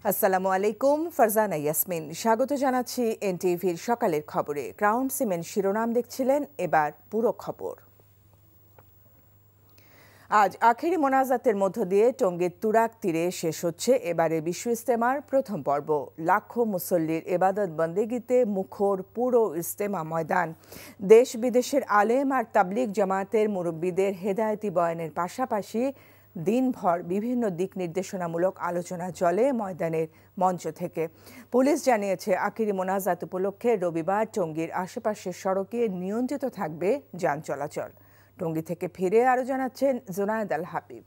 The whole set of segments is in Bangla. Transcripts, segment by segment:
আসসালামু আলাইকুম, ফারজানা ইয়াসমিন স্বাগত জানাচ্ছি এনটিভির সকালের খবরে। ক্রাউন সিমেন্ট শিরোনাম দেখছিলেন, এবার পুরো খবর। আজ আখেরি মোনাজাতের মধ্য দিয়ে টঙ্গীর তুরাগ তীরে শেষ হচ্ছে এবারের বিশ্ব ইজতেমার প্রথম পর্ব। লাখো মুসল্লির এবাদত বন্দেগিতে মুখর পুরো ইজতেমা ময়দান। দেশ বিদেশের আলেম আর তাবলিগ জামায়াতের মুরব্বীদের হেদায়েতি বয়ানের পাশাপাশি দিনভর বিভিন্ন দিক নির্দেশনামূলক আলোচনা চলে ময়দানের মঞ্চ থেকে। পুলিশ জানিয়েছে, আখেরি মোনাজাত উপলক্ষে রবিবার টঙ্গীর আশেপাশের সড়কে নিয়ন্ত্রিত থাকবে যান চলাচল। টঙ্গী থেকে ফিরে আরও জানাচ্ছেন জুনায়েদ আল হাবিব।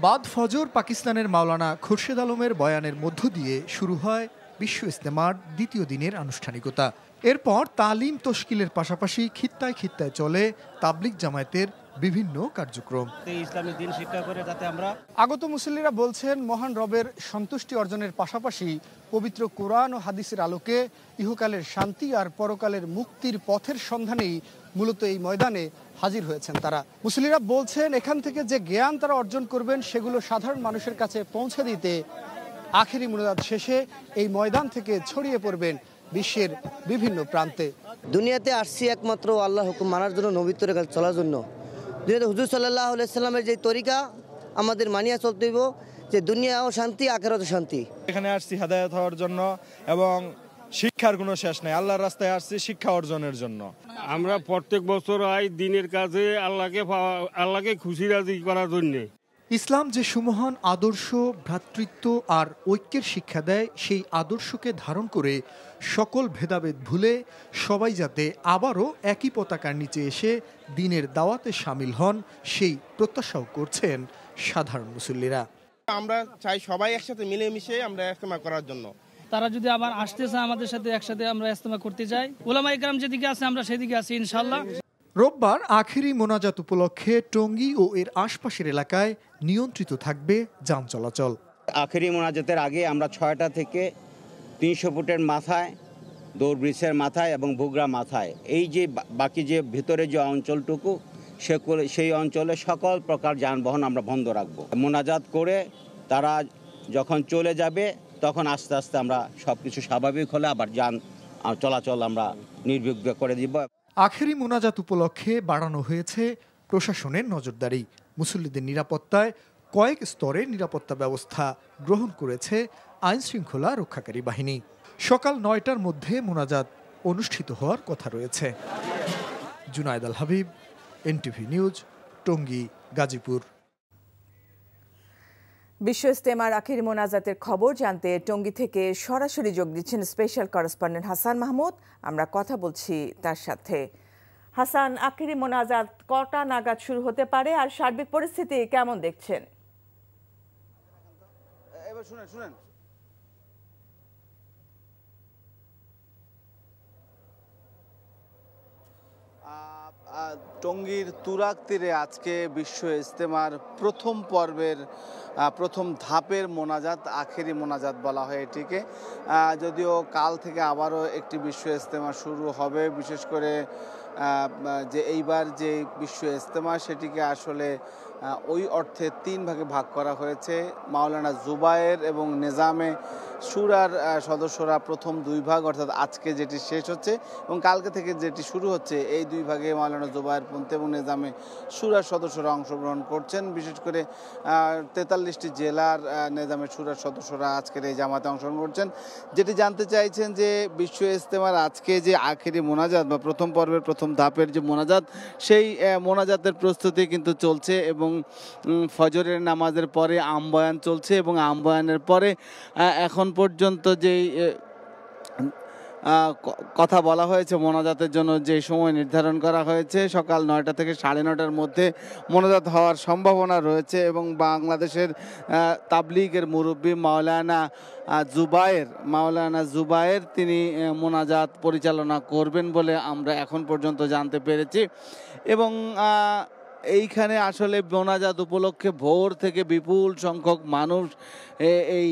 বাদ ফজর পাকিস্তানের মাওলানা খুরশেদ আলমের বয়ানের মধ্য দিয়ে শুরু হয় বিশ্ব ইজতেমার দ্বিতীয় দিনের আনুষ্ঠানিকতা। এরপর তালিম তশকিলের পাশাপাশি খিত্তায় খিত্তায় চলে তাবলিগ জামায়াতের বিভিন্ন কার্যক্রম। ইসলামী দিন শিক্ষা করে যাতে আমরা আগত মুসল্লিরা বলছেন, মহান রবের সন্তুষ্টি অর্জনের পাশাপাশি পবিত্র কোরআন ও হাদিসের আলোকে ইহকালের শান্তি আর পরকালের মুক্তির পথের সন্ধানেই মূলত এই ময়দানে হাজির হয়েছেন তারা। মুসল্লিরা বলছেন, এখান থেকে যে জ্ঞান তারা অর্জন করবেন সেগুলো সাধারণ মানুষের কাছে পৌঁছে দিতে আখেরি মোনাজাত শেষে এই ময়দান থেকে ছড়িয়ে পড়বেন বিশ্বের বিভিন্ন প্রান্তে। দুনিয়াতে আসছি একমাত্র আল্লাহ হুকুম মানার জন্য, নবীর তরিকা চলার জন্য। দুনিয়াতে হুজুর সাল্লাল্লাহু আলাইহি সাল্লামের যে তরিকা আমাদের মানিয়া চলতে হইব, যে দুনিয়াও শান্তি আখিরাতেও শান্তি। এখানে আসছি হেদায়েত হওয়ার জন্য এবং শিক্ষার কোনো শেষ নেই। আল্লাহর রাস্তায় আসছি শিক্ষা অর্জনের জন্য। আমরা প্রত্যেক বছর আই দিনের কাজে আল্লাহকে খুশি রাজি করার জন্য। ইসলাম যে সুমহান আদর্শ, ভ্রাতৃত্ব আর ঐক্যের শিক্ষা দেয়, সেই আদর্শকে ধারণ করে সকল ভেদাভেদ ভুলে সবাই যাতে আবারও একই পতাকার নিচে এসে দিনের দাওয়াতে সামিল হন, সেই প্রত্যাশাও করছেন সাধারণ মুসল্লিরা। আমরা চাই সবাই একসাথে মিলেমিশে আমরা ইজতেমা করার জন্য। তারা যদি আবার আসতে চায় আমাদের সাথে, একসাথে আমরা ইজতেমা করতে চাই। উলামায়ে কেরাম যেদিকে আছে আমরা সেদিকে আছি ইনশাআল্লাহ। রোববার আখেরি মোনাজাত উপলক্ষে টঙ্গী ও এর আশপাশের এলাকায় নিয়ন্ত্রিত থাকবে যান চলাচল। আখেরি মোনাজাতের আগে আমরা 6টা থেকে 300 ফুটের মাথায়, দৌড় ব্রিজের মাথায় এবং বুগরা মাথায়, এই যে বাকি যে ভেতরে যে অঞ্চলটুকু সেই অঞ্চলে সকল প্রকার যানবাহন আমরা বন্ধ রাখব। মোনাজাত করে তারা যখন চলে যাবে তখন আস্তে আস্তে আমরা সব কিছু স্বাভাবিক হলে আবার যান চলাচল আমরা নির্বিঘ্ন করে দিব। আখেরি মোনাজাত উপলক্ষে বাড়ানো হয়েছে প্রশাসনের নজরদারি। মুসল্লিদের নিরাপত্তায় কয়েক স্তরে নিরাপত্তা ব্যবস্থা গ্রহণ করেছে আইন শৃঙ্খলা রক্ষাকারী বাহিনী। সকাল 9টার মধ্যে মোনাজাত অনুষ্ঠিত হওয়ার কথা রয়েছে। জুনায়েদ আল হাবিব, এনটিভি নিউজ, টঙ্গী, গাজীপুর। বিশ্ব ইজতেমার আখেরি মোনাজাতের খবর জানতে টঙ্গী থেকে সরাসরি যোগ দিচ্ছেন স্পেশাল করেসপন্ডেন্ট হাসান মাহমুদ। আমরা কথা বলছি তার সাথে। হাসান, আখেরি মোনাজাত কটা নাগাদ শুরু হতে পারে আর সার্বিক পরিস্থিতি কেমন দেখছেন? এবার শুনেন টঙ্গীর তুরাগ তীরে আজকে বিশ্ব ইজতেমার প্রথম পর্বের প্রথম ধাপের মোনাজাত, আখেরি মোনাজাত বলা হয় এটিকে। যদিও কাল থেকে আবারও একটি বিশ্ব ইজতেমা শুরু হবে। বিশেষ করে যে এইবার যে বিশ্ব ইজতেমা সেটিকে আসলে ওই অর্থে 3 ভাগে ভাগ করা হয়েছে। মাওলানা জুবায়ের এবং নিজামে শুরার সদস্যরা প্রথম 2 ভাগ, অর্থাৎ আজকে যেটি শেষ হচ্ছে এবং কালকে থেকে যেটি শুরু হচ্ছে, এই 2 ভাগে মাওলানা জুবায়ের পন্থী এবং নিজামে শুরার সদস্যরা অংশগ্রহণ করছেন। বিশেষ করে 43টি জেলার নিজামে শুরার সদস্যরা আজকের এই জামাতে অংশগ্রহণ করছেন। যেটি জানতে চাইছেন যে বিশ্ব ইজতেমার আজকে যে আখেরি মোনাজাত বা প্রথম পর্বের প্রথম ধাপের যে মোনাজাত, সেই মোনাজাতের প্রস্তুতি কিন্তু চলছে এবং ফজরের নামাজের পরে আমবয়ান চলছে এবং আমবয়ানের পরে এখন পর্যন্ত যেই কথা বলা হয়েছে মোনাজাতের জন্য যে সময় নির্ধারণ করা হয়েছে, সকাল 9টা থেকে 9:30টার মধ্যে মোনাজাত হওয়ার সম্ভাবনা রয়েছে এবং বাংলাদেশের তাবলিগের মুরব্বী মাওলানা জুবায়ের তিনি মোনাজাত পরিচালনা করবেন বলে আমরা এখন পর্যন্ত জানতে পেরেছি। এবং এইখানে আসলে মোনাজাত উপলক্ষে ভোর থেকে বিপুল সংখ্যক মানুষ এই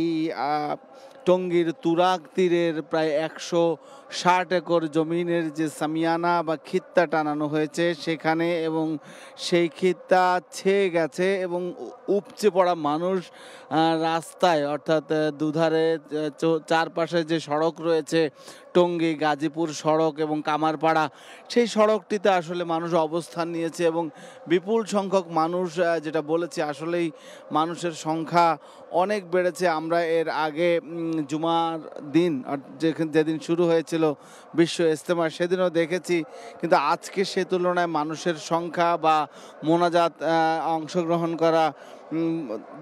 টঙ্গীর তুরাগ তীরের প্রায় 160 একর জমিনের যে সামিয়ানা বা খিত্তা টানানো হয়েছে সেখানে, এবং সেই খিত্তা ছেয়ে গেছে এবং উপচে পড়া মানুষ রাস্তায়, অর্থাৎ দুধারে চারপাশে যে সড়ক রয়েছে টঙ্গী গাজীপুর সড়ক এবং কামারপাড়া, সেই সড়কটিতে আসলে মানুষ অবস্থান নিয়েছে এবং বিপুল সংখ্যক মানুষ, যেটা বলেছি আসলেই মানুষের সংখ্যা অনেক বেড়েছে। আমরা এর আগে জুমার দিন যেদিন শুরু হয়েছিল বিশ্ব ইজতেমা সেদিনও দেখেছি, কিন্তু আজকে সে তুলনায় মানুষের সংখ্যা বা মোনাজাত অংশগ্রহণ করা,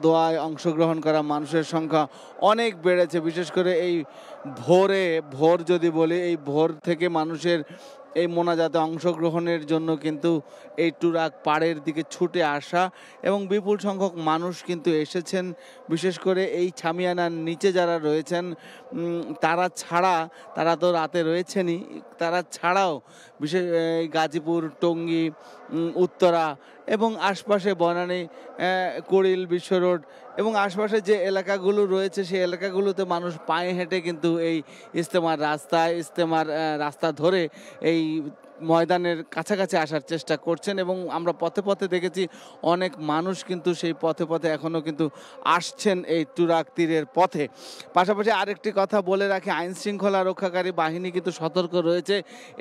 দোয়ায় অংশগ্রহণ করা মানুষের সংখ্যা অনেক বেড়েছে। বিশেষ করে এই ভোর যদি বলি, এই ভোর থেকে মানুষের এই মোনাজাতে অংশগ্রহণের জন্য কিন্তু এই টুরাক পাড়ের দিকে ছুটে আসা এবং বিপুল সংখ্যক মানুষ কিন্তু এসেছেন। বিশেষ করে এই ছামিয়ানার নিচে যারা রয়েছেন তারা তো রাতে রয়েছেনই, তারা ছাড়াও বিশেষ গাজীপুর, টঙ্গী, উত্তরা এবং আশপাশে বনানী, কুড়িল, বিশ্ব রোড এবং আশপাশে যে এলাকাগুলো রয়েছে সেই এলাকাগুলোতে মানুষ পায়ে হেঁটে কিন্তু এই ইজতেমার রাস্তা ধরে এই ময়দানের কাছাকাছি আসার চেষ্টা করছেন এবং আমরা পথে পথে দেখেছি অনেক মানুষ কিন্তু সেই পথে পথে এখনও কিন্তু আসছেন এই টুরাক তীরের পথে। পাশাপাশি আরেকটি কথা বলে রাখি, আইন শৃঙ্খলা রক্ষাকারী বাহিনী কিন্তু সতর্ক রয়েছে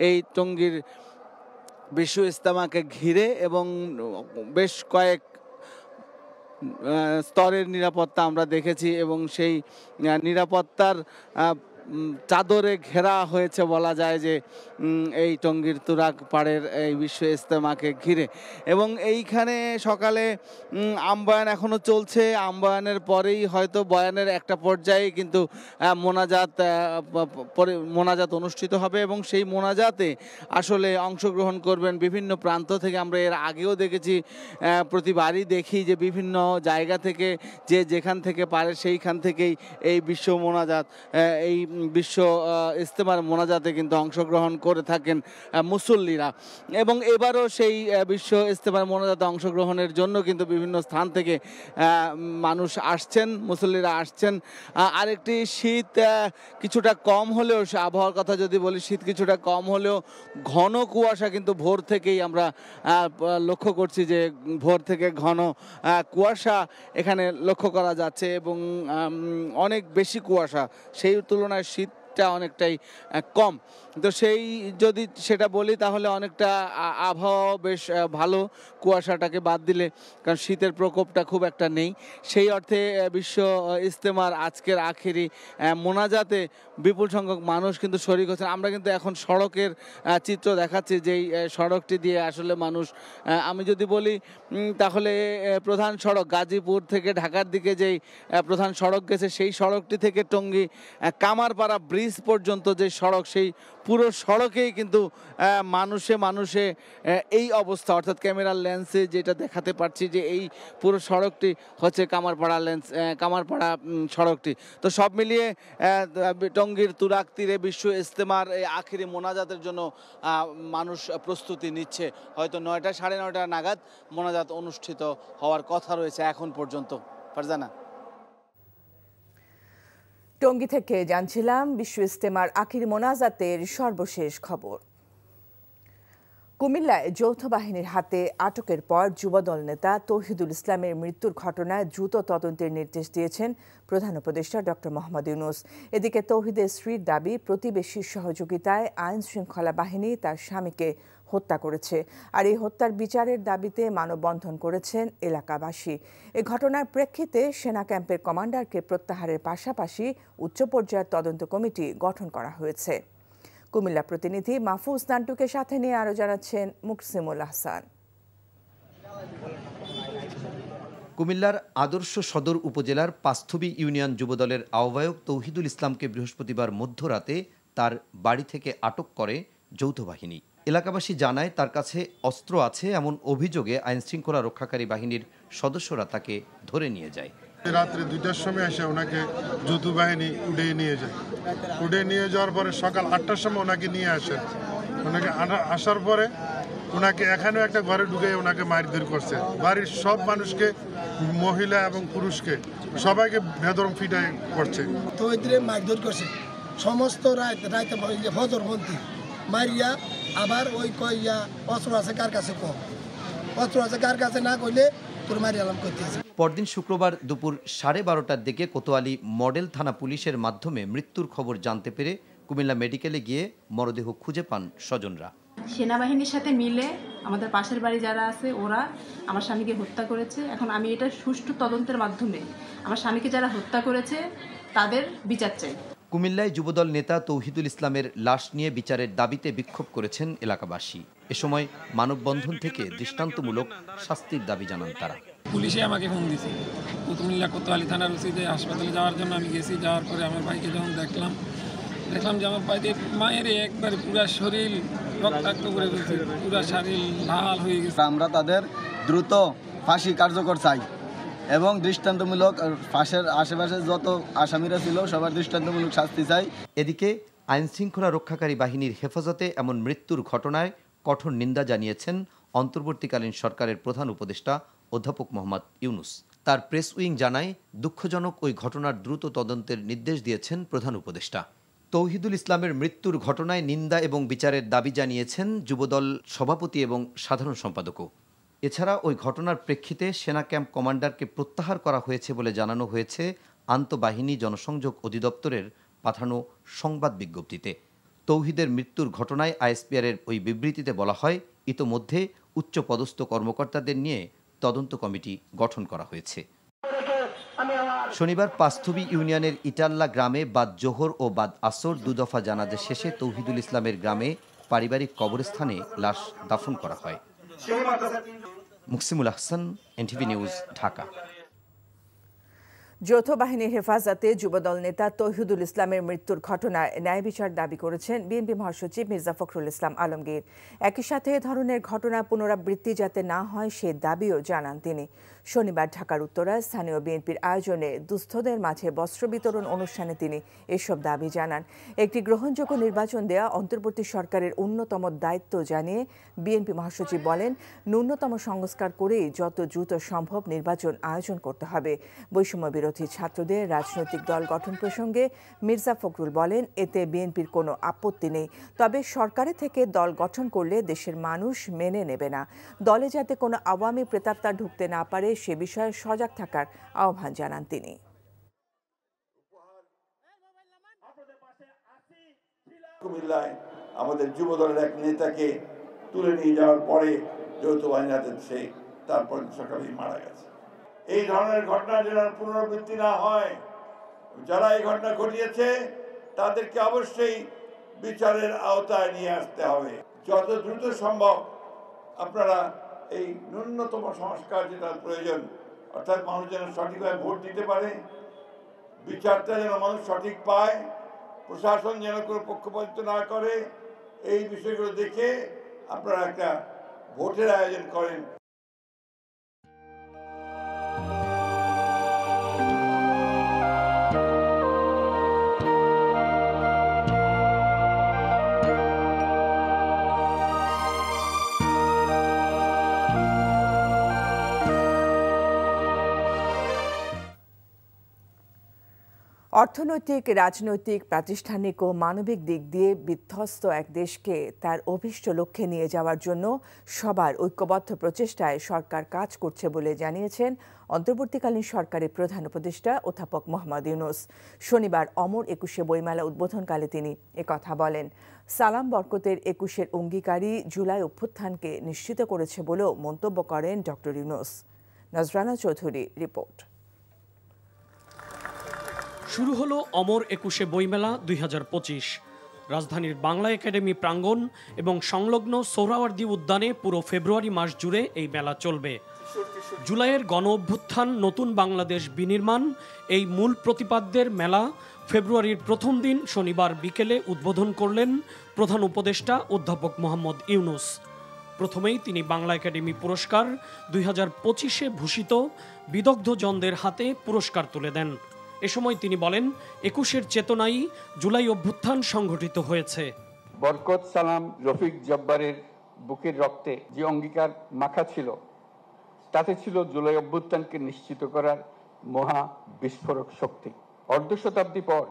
এই টঙ্গীর বিশ্ব ইজতেমাকে ঘিরে এবং বেশ কয়েক স্তরের নিরাপত্তা আমরা দেখেছি এবং সেই নিরাপত্তার চাদরে ঘেরা হয়েছে বলা যায় যে এই টঙ্গীর তুরাগ পাড়ের এই বিশ্ব ইজতেমাকে ঘিরে। এবং এইখানে সকালে আমবায়ান এখনও চলছে, আমবায়ানের পরেই হয়তো বয়ানের একটা পর্যায়ে কিন্তু মোনাজাত অনুষ্ঠিত হবে এবং সেই মোনাজাতে আসলে অংশগ্রহণ করবেন বিভিন্ন প্রান্ত থেকে। আমরা এর আগেও দেখেছি, প্রতিবারই দেখি যে বিভিন্ন জায়গা থেকে যে যেখান থেকে পারে সেইখান থেকেই এই বিশ্ব মোনাজাত, এই বিশ্ব ইজতেমার মোনাজাতে কিন্তু অংশগ্রহণ করে থাকেন মুসল্লিরা। এবং এবারও সেই বিশ্ব ইজতেমার মোনাজাতে অংশগ্রহণের জন্য কিন্তু বিভিন্ন স্থান থেকে মানুষ আসছেন, মুসল্লিরা আসছেন। আরেকটি শীত কিছুটা কম হলেও, আবহাওয়ার কথা যদি বলি, শীত কিছুটা কম হলেও ঘন কুয়াশা কিন্তু ভোর থেকেই আমরা লক্ষ্য করছি যে ভোর থেকে ঘন কুয়াশা এখানে লক্ষ্য করা যাচ্ছে এবং অনেক বেশি কুয়াশা, সেই তুলনায় শীতটা অনেকটাই কম। তো সেই যদি সেটা বলি তাহলে অনেকটা আবহাওয়া বেশ ভালো কুয়াশাটাকে বাদ দিলে, কারণ শীতের প্রকোপটা খুব একটা নেই। সেই অর্থে বিশ্ব ইজতেমার আজকের আখেরি মোনাজাতে বিপুল সংখ্যক মানুষ কিন্তু শরিক হচ্ছেন। আমরা কিন্তু এখন সড়কের চিত্র দেখাচ্ছি, যেই সড়কটি দিয়ে আসলে মানুষ, আমি যদি বলি তাহলে প্রধান সড়ক গাজীপুর থেকে ঢাকার দিকে যেই প্রধান সড়ক গেছে সেই সড়কটি থেকে টঙ্গী কামারপাড়া ব্রিজ পর্যন্ত যে সড়ক, সেই পুরো সড়কেই কিন্তু মানুষে এই অবস্থা, অর্থাৎ ক্যামেরার লেন্সে যেটা দেখাতে পারছি যে এই পুরো সড়কটি হচ্ছে কামারপাড়া সড়কটি। তো সব মিলিয়ে টঙ্গীর তুরাগ তীরে বিশ্ব ইজতেমার এই আখেরি মোনাজাতের জন্য মানুষ প্রস্তুতি নিচ্ছে। হয়তো 9টা, 9:30 নাগাদ মোনাজাত অনুষ্ঠিত হওয়ার কথা রয়েছে এখন পর্যন্ত। ফারজানা, টঙ্গী থেকে জানছিলাম বিশ্ব ইজতেমার আখির মোনাজাতের সর্বশেষ খবর। কুমিল্লায় যৌথ বাহিনীর হাতে আটকের পর যুবদল নেতা তৌহিদুল ইসলামের মৃত্যুর ঘটনায় দ্রুত তদন্তের নির্দেশ দিয়েছেন প্রধান উপদেষ্টা ডক্টর মোহাম্মদ ইউনূস। এদিকে তৌহিদের স্ত্রীর দাবি, প্রতিবেশীর সহযোগিতায় আইন শৃঙ্খলা বাহিনী তার স্বামীকে হত্যা করেছে, আর এই হত্যার বিচারের দাবিতে মানববন্ধন করেছেন এলাকাবাসী। এ ঘটনার প্রেক্ষিতে সেনা ক্যাম্পের কমান্ডারকে প্রত্যাহারের পাশাপাশি উচ্চ পর্যায়ের তদন্ত কমিটি গঠন করা হয়েছে। কুমিল্লা প্রতিনিধি মাহফুজ নান্টুকে সাথে নিয়ে আরো জানাচ্ছেন মুকসিমুল আহসান। কুমিল্লার আদর্শ সদর উপজেলার পাস্থবী ইউনিয়ন যুবদলের আহ্বায়ক তৌহিদুল ইসলামকে বৃহস্পতিবার মধ্যরাতে তার বাড়ি থেকে আটক করে যৌথ বাহিনী। এলাকাবাসী জানায় তার কাছে অস্ত্র আছে এমন অভিযোগে আইনশৃঙ্খলা রক্ষাকারী বাহিনীর সদস্যরা তাকে ধরে নিয়ে যায়। রাত্রে 2টার সময় এসে ওনাকে যৌথ বাহিনী উঠিয়ে নিয়ে যায়। উঠিয়ে নিয়ে যাওয়ার পরে সকাল 8টার সময় ওনাকে নিয়ে আসেন। ওনাকে আসার পরে ওনাকে এখানেও একটা ঘরে ঢুকে ওনাকে মারধর করছে। বাড়ির সব মানুষকে, মহিলা এবং পুরুষকে সবাইকে বেদরম পিটাই করছে। তো ওইদিকে মারধর করছে সমস্ত রাইতে ফজরপন্থী মারিয়া। আবার ওই কইয়া অস্ত্র আছে কার কাছে, অস্ত্র আছে কার কাছে না কইলে তোর মারি আলাম করতেছে। পরদিন শুক্রবার দুপুর 12:30টার দিকে কোতোয়ালি মডেল থানা পুলিশের মাধ্যমে মৃত্যুর খবর জানতে পেরে কুমিল্লা মেডিকেলে গিয়ে মরদেহ খুঁজে পান স্বজনরা। সেনাবাহিনীর সাথে মিলে আমাদের পাশের বাড়ি যারা আছে ওরা আমার স্বামীকে হত্যা করেছে। এখন আমি এটা সুষ্ঠু তদন্তের মাধ্যমে আমার স্বামীকে যারা হত্যা করেছে তাদের বিচার চাই। কুমিল্লায় যুবদল নেতা তৌহিদুল ইসলামের লাশ নিয়ে বিচারের দাবিতে বিক্ষোভ করেছেন এলাকাবাসী। এ সময় মানববন্ধন থেকে দৃষ্টান্তমূলক শাস্তির দাবি জানান তারা। পুলিশে আমাকে ফোন দিয়েছে কুমিল্লা কোতোয়ালি থানার ওসিতে হাসপাতালে যাওয়ার জন্য আমি গেছি। যাওয়ার পরে আমার ভাইকে যখন দেখলাম যে আমার ভাইদের মায়ের একবার পুরো শরীর রক্তাক্ত করে ফেলছে, পুরো শরীর লাল হয়ে গেছে। আমরা তাদের দ্রুত ফাঁসি কার্যকর চাই এবং দৃষ্টান্তমূলক ফাঁসের আশেপাশে যত আসামিরা ছিল সবার দৃষ্টান্তমূলক শাস্তি চাই। এদিকে আইনশৃঙ্খলা রক্ষাকারী বাহিনীর হেফাজতে এমন মৃত্যুর ঘটনায় কঠোর নিন্দা জানিয়েছেন অন্তর্বর্তীকালীন সরকারের প্রধান উপদেষ্টা অধ্যাপক মোহাম্মদ ইউনুস। তার প্রেস উইং জানায়, দুঃখজনক ওই ঘটনার দ্রুত তদন্তের নির্দেশ দিয়েছেন প্রধান উপদেষ্টা। তৌহিদুল ইসলামের মৃত্যুর ঘটনায় নিন্দা এবং বিচারের দাবি জানিয়েছেন যুবদল সভাপতি এবং সাধারণ সম্পাদকও। এছাড়া ওই ঘটনার প্রেক্ষিতে সেনা ক্যাম্প কমান্ডারকে প্রত্যাহার করা হয়েছে বলে জানানো হয়েছে আন্তঃবাহিনী জনসংযোগ অধিদপ্তরের পাঠানো সংবাদ বিজ্ঞপ্তিতে। তৌহিদের মৃত্যুর ঘটনায় আইএসপিআরের ওই বিবৃতিতে বলা হয়, ইতোমধ্যে উচ্চপদস্থ কর্মকর্তাদের নিয়ে তদন্ত কমিটি গঠন করা হয়েছে। শনিবার পাস্থবী ইউনিয়নের ইটাল্লা গ্রামে বাদ জোহর ও বাদ আসর দুদফা জানাজা শেষে তৌহিদুল ইসলামের গ্রামে পারিবারিক কবরস্থানে লাশ দাফন করা হয়। Muksimul Ahsan, NTV news, Dhaka. যৌথ বাহিনীর হেফাজতে যুবদল নেতা তৌহিদুল ইসলামের মৃত্যুর ঘটনায় ন্যায় বিচার দাবি করেছেন বিএনপি মহাসচিব মির্জা ফখরুল ইসলাম আলমগীর। একই সাথে এ ধরনের ঘটনা পুনরাবৃত্তি যাতে না হয় সে দাবিও জানান তিনি। শনিবার ঢাকার উত্তরায় স্থানীয় বিএনপির আয়োজনে দুস্থদের মাঝে বস্ত্র বিতরণ অনুষ্ঠানে তিনি এসব দাবি জানান। একটি গ্রহণযোগ্য নির্বাচন দেয়া অন্তর্বর্তী সরকারের অন্যতম দায়িত্ব জানিয়ে বিএনপি মহাসচিব বলেন, ন্যূনতম সংস্কার করেই যত দ্রুত সম্ভব নির্বাচন আয়োজন করতে হবে। বৈষম্য বিরোধী ছাত্রদের রাজনৈতিক দল গঠন প্রসঙ্গে মির্জা ফখরুল বলেন, এতে বিএনপির কোনো আপত্তি নেই, তবে সরকারের থেকে দল গঠন করলে দেশের মানুষ মেনে নেবে না। দলে যাতে কোনো আওয়ামী প্রেতাত্মা ঢুকতে না পারে সে বিষয়ে সজাগ থাকার আহ্বান জানান তিনি। কুমিল্লায় আমাদের যুব দলের এক নেতাকে তুলে নিয়ে যাওয়ার পরে যৌথ বাহিনী হাতে সে তারপর সকালেই মারা গেছে। এই ধরনের ঘটনা যেন পুনরাবৃত্তি না হয়, যারা এই ঘটনা ঘটিয়েছে তাদেরকে অবশ্যই বিচারের আওতায় নিয়ে আসতে হবে। যত দ্রুত সম্ভব আপনারা এই ন্যূনতম সংস্কার যেটা প্রয়োজন, অর্থাৎ মানুষ যেন সঠিকভাবে ভোট দিতে পারে, বিচারটা যেন মানুষ সঠিক পায়, প্রশাসন যেন কোনো পক্ষপাতিত্ব না করে, এই বিষয়গুলো দেখে আপনারা একটা ভোটের আয়োজন করেন। অর্থনৈতিক, রাজনৈতিক, প্রাতিষ্ঠানিক ও মানবিক দিক দিয়ে বিধ্বস্ত এক দেশকে তার অভীষ্ট লক্ষ্যে নিয়ে যাওয়ার জন্য সবার ঐক্যবদ্ধ প্রচেষ্টায় সরকার কাজ করছে বলে জানিয়েছেন অন্তর্বর্তীকালীন সরকারের প্রধান উপদেষ্টা অধ্যাপক মোহাম্মদ ইউনুস। শনিবার অমর 21শে বইমেলা উদ্বোধনকালে তিনি একথা বলেন। সালাম বরকতের 21-এর অঙ্গীকারী জুলাই অভ্যুত্থানকে নিশ্চিত করেছে বলেও মন্তব্য করেন ডক্টর ইউনুস। নজরানা চৌধুরী রিপোর্ট। শুরু হলো অমর 21শে বইমেলা 2025। রাজধানীর বাংলা একাডেমি প্রাঙ্গণ এবং সংলগ্ন সোহরাওয়ার্দী উদ্যানে পুরো ফেব্রুয়ারি মাস জুড়ে এই মেলা চলবে। জুলাইয়ের গণ অভ্যুত্থান, নতুন বাংলাদেশ বিনির্মাণ, এই মূল প্রতিপাদ্যের মেলা ফেব্রুয়ারির প্রথম দিন শনিবার বিকেলে উদ্বোধন করলেন প্রধান উপদেষ্টা অধ্যাপক মোহাম্মদ ইউনুস। প্রথমেই তিনি বাংলা একাডেমি পুরস্কার 2025-এ ভূষিত বিদগ্ধজনদের হাতে পুরস্কার তুলে দেন। এ সময় তিনি বলেন, 21-এর চেতনায় জুলাই অভ্যুত্থান সংঘটিত হয়েছে। বরকত, সালাম, রফিক, জব্বারের বুকের রক্তে যে অঙ্গীকার মাখা ছিল, তাতে ছিল জুলাই অভ্যুত্থানকে নিশ্চিত করার মহা বিস্ফোরক শক্তি। অর্ধ শতাব্দী পর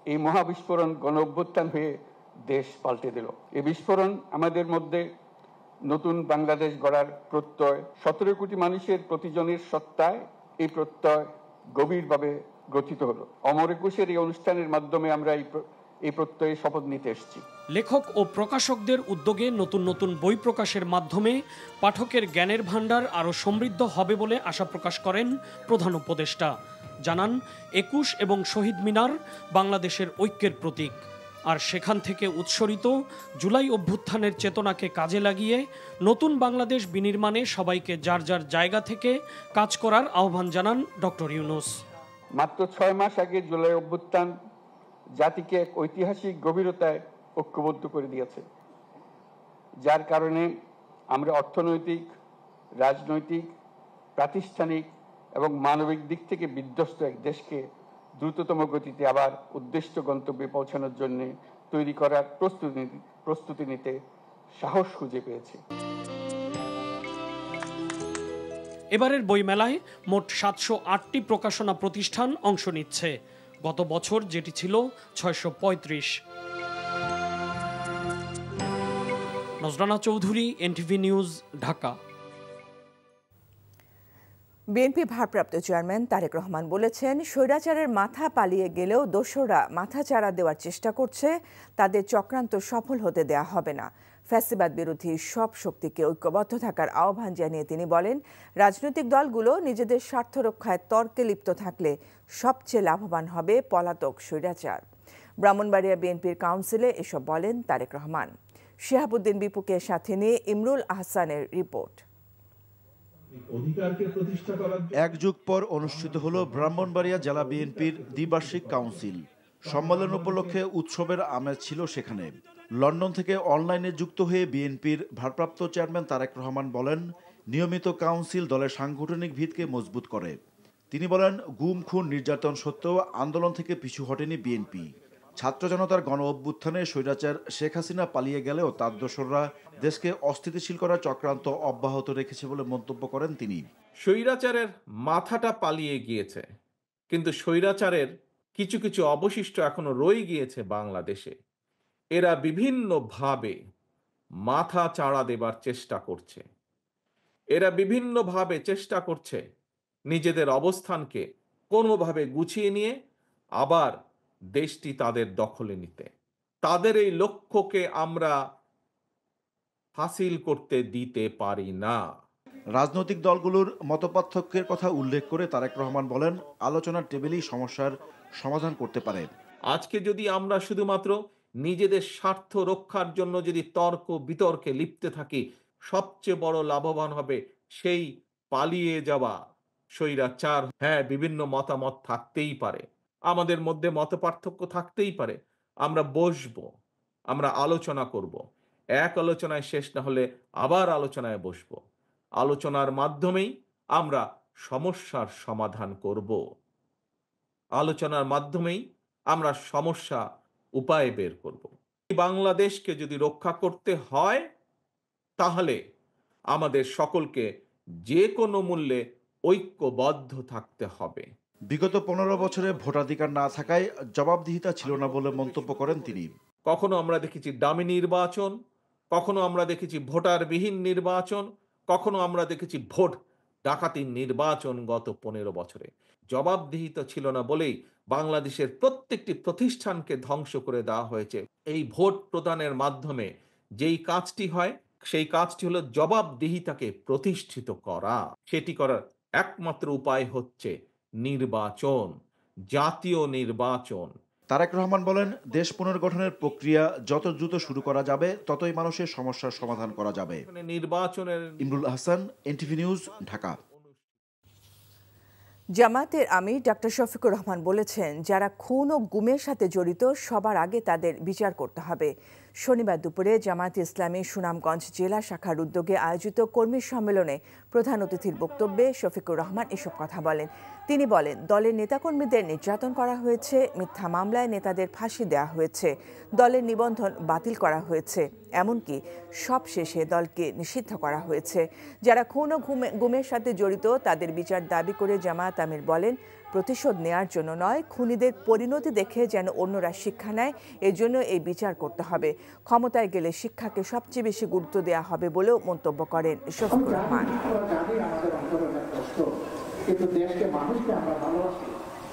এই মহা বিস্ফোরণ গণ অভ্যুত্থান হয়ে দেশ পাল্টে দিল। এই বিস্ফোরণ আমাদের মধ্যে নতুন বাংলাদেশ গড়ার প্রত্যয় 17 কোটি মানুষের প্রতিজনের সত্তায় এই প্রত্যয় গভীরভাবে গ্রথিত হলো। অমর একুশের এই অনুষ্ঠানের মাধ্যমে আমরা এই প্রত্যয়ে শপথ নিতে এসেছি। লেখক ও প্রকাশকদের উদ্যোগে নতুন নতুন বই প্রকাশের মাধ্যমে পাঠকের জ্ঞানের ভাণ্ডার আরও সমৃদ্ধ হবে বলে আশা প্রকাশ করেন প্রধান উপদেষ্টা। জানান 21 এবং শহীদ মিনার বাংলাদেশের ঐক্যের প্রতীক, আর সেখান থেকে উৎসরিত জুলাই অভ্যুত্থানের চেতনাকে কাজে লাগিয়ে নতুন বাংলাদেশ বিনির্মাণে সবাইকে যার যার জায়গা থেকে কাজ করার আহ্বান জানান ডক্টর ইউনূস। মাত্র 6 মাস আগে জুলাই অভ্যুত্থান জাতিকে এক ঐতিহাসিক গভীরতায় ঐক্যবদ্ধ করে দিয়েছে, যার কারণে আমরা অর্থনৈতিক, রাজনৈতিক, প্রাতিষ্ঠানিক এবং মানবিক দিক থেকে বিধ্বস্ত এক দেশকে দ্রুততম গতিতে আবার উদ্দিষ্ট গন্তব্যে পৌঁছানোর জন্য তৈরি করার প্রস্তুতি নিতে সাহস খুঁজে পেয়েছে। এবারের বইমেলায় মোট 708টি প্রকাশনা প্রতিষ্ঠান অংশ নিচ্ছে, গত বছর যেটি ছিল 635। Nazrana Chowdhury, NTV news, Dhaka. BNP ভারপ্রাপ্ত চেয়ারম্যান তারেক রহমান বলেছেন, স্বৈরাচারের মাথা পালিয়ে গেলেও দোসররা মাথা চাড়া দেওয়ার চেষ্টা করছে, তাদের চক্রান্ত সফল হতে দেয়া হবে না। ফ্যাসিবাদ বিরোধী সব শক্তিকে ঐক্যবদ্ধ থাকার আহ্বান জানিয়ে তিনি বলেন, রাজনৈতিক দলগুলো নিজেদের স্বার্থ রক্ষায় তর্কে লিপ্ত থাকলে সবচেয়ে লাভবান হবে পলাতক স্বৈরাচার। ব্রাহ্মণবাড়িয়া বিএনপির কাউন্সিলে এসব বলেন তারেক রহমান। শিহাবুদ্দিন বিপুকে সাথে নিয়ে ইমরুল আহসানের রিপোর্ট। এক যুগ পর অনুষ্ঠিত হলো ব্রাহ্মণবাড়িয়া জেলা বিএনপির দ্বিবার্ষিক কাউন্সিল। সম্মেলন উপলক্ষে উৎসবের আমেজ ছিল সেখানে। লন্ডন থেকে অনলাইনে যুক্ত হয়ে বিএনপির ভারপ্রাপ্ত চেয়ারম্যান তারেক রহমান বলেন, নিয়মিত কাউন্সিল দলের সাংগঠনিক ভিতকে মজবুত করে। তিনি বলেন, গুম খুন নির্যাতন সত্ত্বেও আন্দোলন থেকে পিছু হটেনি বিএনপি। ছাত্র জনতার গণ অভ্যুত্থানে স্বৈরাচার শেখ হাসিনা পালিয়ে গেলেও তার দোসররা দেশকে অস্থিতিশীল করার চক্রান্ত অব্যাহত রেখেছে বলে মন্তব্য করেন তিনি। স্বৈরাচারের মাথাটা পালিয়ে গিয়েছে, কিন্তু স্বৈরাচারের কিছু কিছু অবশিষ্ট এখনো রয়ে গিয়েছে বাংলাদেশে। এরা বিভিন্নভাবে মাথা চাড়া দেবার চেষ্টা করছে। এরা বিভিন্নভাবে চেষ্টা করছে নিজেদের অবস্থানকে কোনোভাবে গুছিয়ে নিয়ে আবার দেশটি তাদের দখলে নিতে। তাদের এই লক্ষ্যকে আমরা হাসিল করতে দিতে পারি না। রাজনৈতিক দলগুলোর মতপার্থক্যের কথা উল্লেখ করে তারেক রহমান বলেন, আলোচনার টেবিলেই সমস্যার সমাধান করতে পারে। আজকে যদি আমরা শুধুমাত্র নিজেদের স্বার্থ রক্ষার জন্য যদি তর্ক বিতর্কে লিপ্ত থাকি, সবচেয়ে বড় লাভবান হবে সেই পালিয়ে যাওয়া স্বৈরাচার। হ্যাঁ, বিভিন্ন মতামত থাকতেই পারে, আমাদের মধ্যে মতপার্থক্য থাকতেই পারে। আমরা বসবো, আমরা আলোচনা করব। এক আলোচনায় শেষ না হলে আবার আলোচনায় বসবো। আলোচনার মাধ্যমেই আমরা সমস্যার সমাধান করব। আলোচনার মাধ্যমেই আমরা সমস্যা উপায় বের করব। বাংলাদেশকে যদি রক্ষা করতে হয়, তাহলে আমাদের সকলকে যে কোনো মূল্যে ঐক্যবদ্ধ থাকতে হবে। বিগত 15 বছরে ভোটাধিকার না থাকায় জবাবদিহিতা ছিল না বলে মন্তব্য করেন তিনি। কখনো আমরা দেখেছি ডামি নির্বাচন, কখনো আমরা দেখেছি ভোটারবিহীন নির্বাচন, কখনো আমরা দেখেছি ভোট ডাকাতির নির্বাচন। গত 15 বছরে জবাবদিহিতা ছিল না বলেই বাংলাদেশের প্রত্যেকটি প্রতিষ্ঠানকে ধ্বংস করে দেওয়া হয়েছে। এই ভোট প্রদানের মাধ্যমে যেই কাজটি হয়, সেই কাজটি হলো জবাবদিহিতাকে প্রতিষ্ঠিত করা। সেটি করার একমাত্র উপায় হচ্ছে নির্বাচন, জাতীয় নির্বাচন। তারেক রহমান বলেন, দেশ পুনর্গঠনের প্রক্রিয়া যত দ্রুত শুরু করা যাবে, ততই মানুষের সমস্যার সমাধান করা যাবে। নির্বাচনের ইমরুল আহসান, এনটিভি নিউজ, ঢাকা। জামায়াতের আমির ডক্টর শফিকুর রহমান বলেছেন, যারা খুন ও গুমের সাথে জড়িত সবার আগে তাদের বিচার করতে হবে। শনিবার দুপুরে জামায়াতে ইসলামী সুনামগঞ্জ জেলা শাখার উদ্যোগে আয়োজিত কর্মী সম্মেলনে প্রধান অতিথির বক্তব্যে শফিকুর রহমান এসব কথা বলেন। তিনি বলেন, দলের নেতাকর্মীদের নির্যাতন করা হয়েছে, মিথ্যা মামলায় নেতাদের ফাঁসি দেওয়া হয়েছে, দলের নিবন্ধন বাতিল করা হয়েছে, এমনকি সবশেষে দলকে নিষিদ্ধ করা হয়েছে। যারা খুন ও গুমের সাথে জড়িত তাদের বিচার দাবি করে জামায়াত আমির বলেন, প্রতিশোধ নেয়ার জন্য নয়, খুনিদের পরিণতি দেখে যেন অন্যরা শিক্ষা নেয়, এজন্য এই বিচার করতে হবে। ক্ষমতায় গেলে শিক্ষাকে সবচেয়ে বেশি গুরুত্ব দেওয়া হবে বলেও মন্তব্য করেন শফিকুর রহমান। কিন্তু দেশকে, মানুষকে আমরা ভালোবাসি।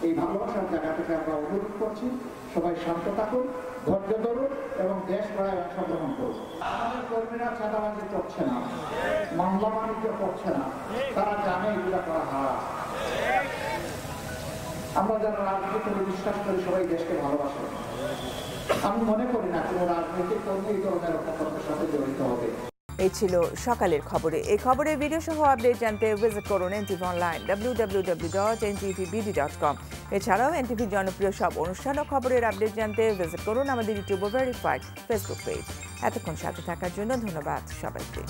এই ভালোবাসার জায়গা থেকে আমরা অনুরোধ করছি, সবাই শান্ত থাকুন, ধৈর্য ধরুন এবং দেশ গড়ায় অংশগ্রহণ করুন। আমাদের কর্মীরা চাঁদাবাজি করছে না, মামলা বাণিজ্য করছে না, তারা জানে এগুলা করা হারাম। আমরা যারা রাজনীতি বিশ্বাস করি, সবাই দেশকে ভালোবাসে। আমি মনে করি না কোনো রাজনৈতিক কর্মী এই ধরনের অপকর্মের সাথে জড়িত হবে। এই ছিল সকালের খবরে। এই খবরের ভিডিও সহ আপডেট জানতে ভিজিট করুন এনটিভি অনলাইন www.ntvbd.com। এছাড়াও এনটিভির জনপ্রিয় সব অনুষ্ঠান ও খবরের আপডেট জানতে ভিজিট করুন আমাদের ইউটিউব ভেরিফাইড ফেসবুক পেজ। এতক্ষণ সাথে থাকার জন্য ধন্যবাদ সবাইকে।